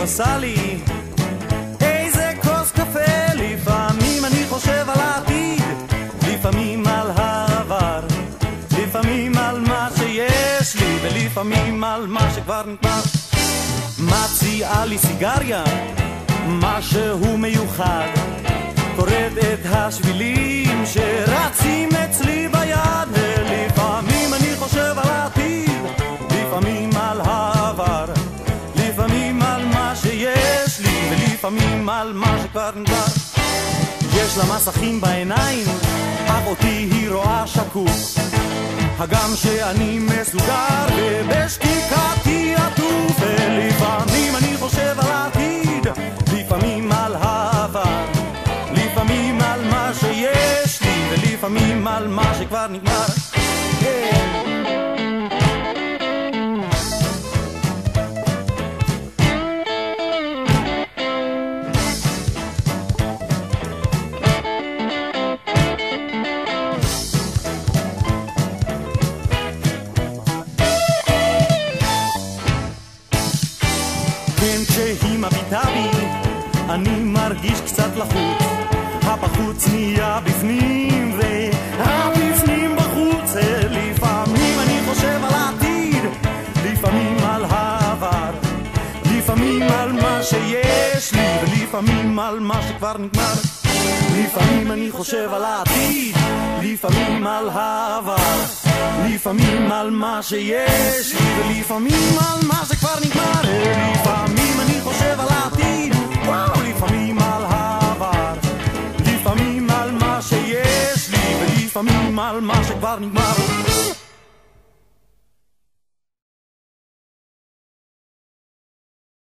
עושה לי איזה כוס קפה. לפעמים אני חושב על העתיד, לפעמים על העבר, לפעמים על מה שיש לי ולפעמים על מה שכבר נגמר. מציעה לי סיגריה, משהו מיוחד, קוראת את השבילים שרצים אצלי ביד. ולפעמים אני חושב על העתיד, לפעמים על העבר, לפעמים על מה שיש לי ולפעמים על מה שכבר נגמר. יש לה מסכים בעיניים, אך אותי היא רואה שקוף, הגם שאני מסוגר ובשתיקתי עטוף. ולפעמים אני חושב על העתיד, לפעמים על העבר, לפעמים על מה שיש לי ולפעמים על מה שכבר נגמר. כשהיא מביטה בי אני מרגיש קצת לחוץ, הבחוץ נהיה בפנים והבפנים בחוץ. לפעמים אני חושב על העתיד, לפעמים על העבר, לפעמים על מה שיש לי ולפעמים על מה שכבר נגמר. לפעמים אני חושב על העתיד, לפעמים על העבר, לפעמים על מה שיש לי ולפעמים על מה שכבר נגמר. לפעמים אני חושב על העתיד, וואו, לפעמים על העבר, לפעמים על מה שיש לי ולפעמים על מה שכבר נגמר.